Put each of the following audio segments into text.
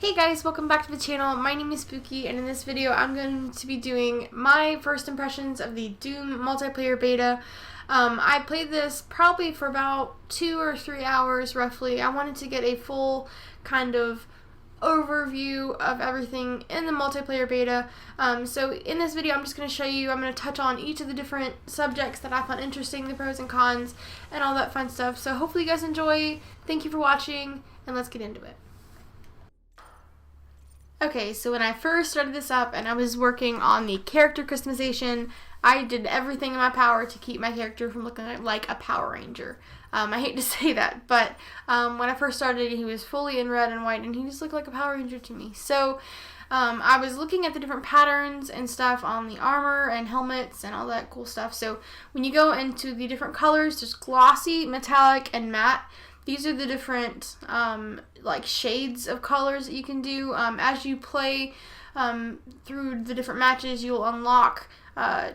Hey guys, welcome back to the channel. My name is Spooky, and in this video I'm going to be doing my first impressions of the Doom multiplayer beta. I played this probably for about 2 or 3 hours roughly. I wanted to get a full kind of overview of everything in the multiplayer beta. So in this video I'm just going to show you, I'm going to touch on each of the different subjects that I found interesting, the pros and cons, and all that fun stuff. So hopefully you guys enjoy. Thank you for watching, and let's get into it. Okay, so when I first started this up and I was working on the character customization, I did everything in my power to keep my character from looking like a Power Ranger. I hate to say that, but when I first started, he was fully in red and white, and he just looked like a Power Ranger to me. So I was looking at the different patterns and stuff on the armor and helmets and all that cool stuff. So when you go into the different colors, there's glossy, metallic, and matte. These are the different like shades of colors that you can do. As you play through the different matches, you'll unlock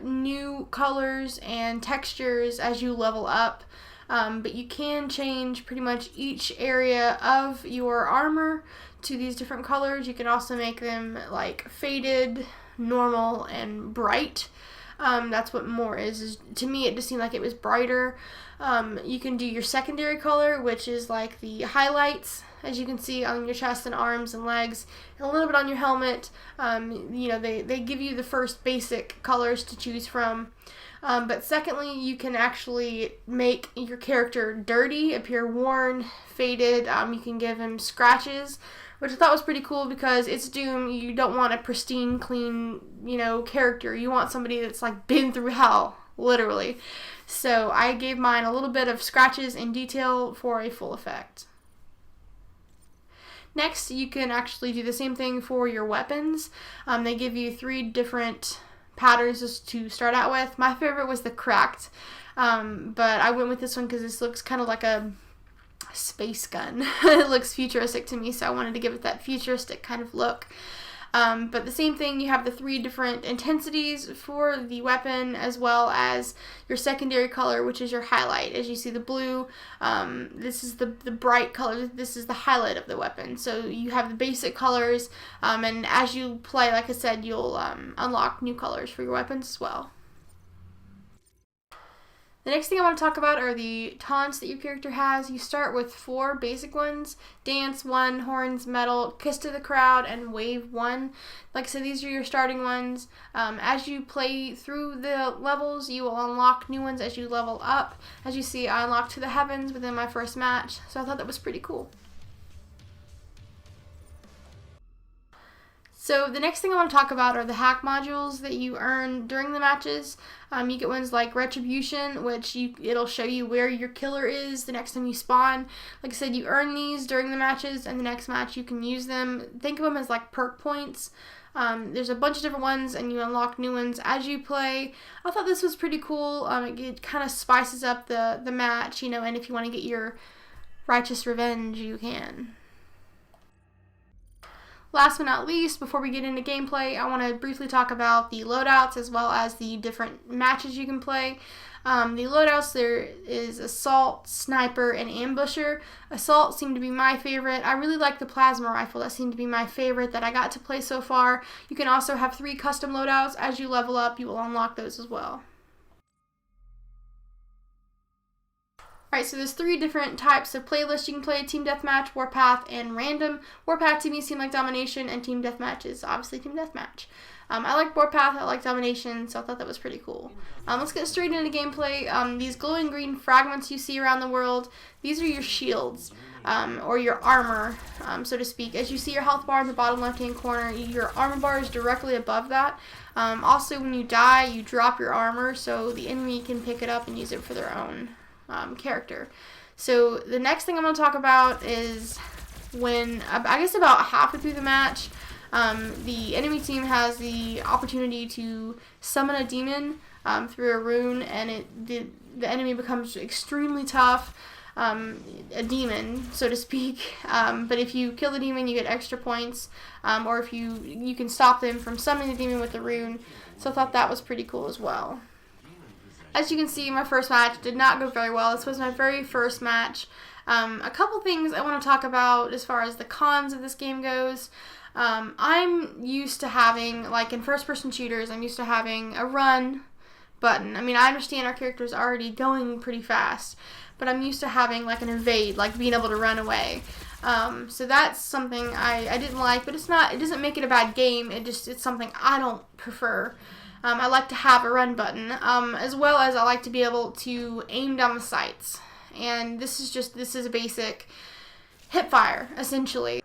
new colors and textures as you level up. But you can change pretty much each area of your armor to these different colors. You can also make them like faded, normal, and bright. That's what more is. To me, it just seemed like it was brighter. You can do your secondary color, which is like the highlights, as you can see on your chest and arms and legs, and a little bit on your helmet. You know, they give you the first basic colors to choose from. But secondly, you can actually make your character dirty, appear worn, faded. You can give him scratches, which I thought was pretty cool because it's Doom. You don't want a pristine, clean, character. You want somebody that's like been through hell, literally. So I gave mine a little bit of scratches and detail for a full effect. Next, you can actually do the same thing for your weapons. They give you 3 different patterns to start out with. My favorite was the cracked, but I went with this one because this looks kind of like a space gun. It looks futuristic to me, so I wanted to give it that futuristic kind of look. But the same thing, you have the 3 different intensities for the weapon, as well as your secondary color, which is your highlight. As you see, the blue, this is the bright color. This is the highlight of the weapon. So you have the basic colors, and as you play, like I said, you'll unlock new colors for your weapons as well. The next thing I want to talk about are the taunts that your character has. You start with 4 basic ones: Dance 1, Horns, Metal, Kiss to the Crowd, and Wave 1. Like I said, these are your starting ones. As you play through the levels, you will unlock new ones as you level up. As you see, I unlocked To the Heavens within my first match, so I thought that was pretty cool. So the next thing I want to talk about are the hack modules that you earn during the matches. You get ones like Retribution, which it'll show you where your killer is the next time you spawn. Like I said, you earn these during the matches, and the next match you can use them. Think of them as like perk points. There's a bunch of different ones, and you unlock new ones as you play. I thought this was pretty cool. It kind of spices up the match, and if you want to get your righteous revenge, you can. Last but not least, before we get into gameplay, I want to briefly talk about the loadouts as well as the different matches you can play. The loadouts, there is Assault, Sniper, and Ambusher. Assault seemed to be my favorite. I really like the plasma rifle. That seemed to be my favorite that I got to play so far. You can also have 3 custom loadouts. As you level up, you will unlock those as well. Alright, so there's 3 different types of playlists. You can play Team Deathmatch, Warpath, and Random. Warpath to me seemed like Domination, and Team Deathmatch is obviously Team Deathmatch. I like Warpath, I like Domination, so I thought that was pretty cool. Let's get straight into gameplay. These glowing green fragments you see around the world, these are your shields, or your armor, so to speak. As you see your health bar in the bottom left-hand corner, your armor bar is directly above that. Also, when you die, you drop your armor, so the enemy can pick it up and use it for their own character. So the next thing I'm going to talk about is when, I guess about halfway through the match, the enemy team has the opportunity to summon a demon through a rune, and the enemy becomes extremely tough, a demon, so to speak. But if you kill the demon, you get extra points, or if you can stop them from summoning the demon with the rune. So I thought that was pretty cool as well. As you can see, my first match did not go very well. This was my very first match. A couple things I want to talk about as far as the cons of this game goes. I'm used to having, like in first-person shooters, I'm used to having a run button. I mean, I understand our character's already going pretty fast, but I'm used to having like an evade, like being able to run away. So that's something I didn't like, but it doesn't make it a bad game. It's something I don't prefer. I like to have a run button, as well as I like to be able to aim down the sights. And this is a basic hip fire, essentially.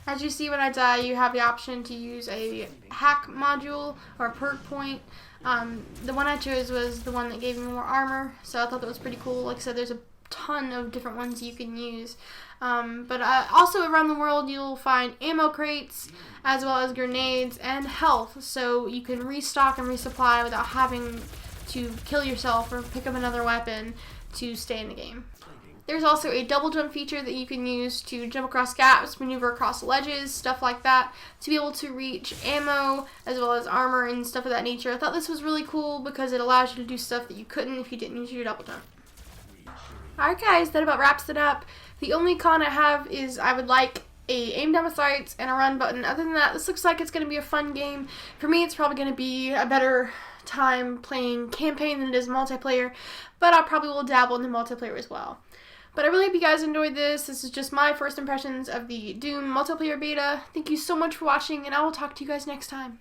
As you see when I die, you have the option to use a hack module or a perk point. The one I chose was the one that gave me more armor, so I thought that was pretty cool. Like I said, there's a ton of different ones you can use. But also around the world, you'll find ammo crates, as well as grenades and health, so you can restock and resupply without having to kill yourself or pick up another weapon to stay in the game. There's also a double jump feature that you can use to jump across gaps, maneuver across ledges, stuff like that, to be able to reach ammo as well as armor and stuff of that nature. I thought this was really cool because it allows you to do stuff that you couldn't if you didn't use your double jump. Alright guys, that about wraps it up. The only con I have is I would like a aim down the sights and a run button. Other than that, this looks like it's going to be a fun game. For me, it's probably going to be a better time playing campaign than it is multiplayer, but I probably will dabble in the multiplayer as well. But I really hope you guys enjoyed this. This is just my first impressions of the Doom multiplayer beta. Thank you so much for watching, and I will talk to you guys next time.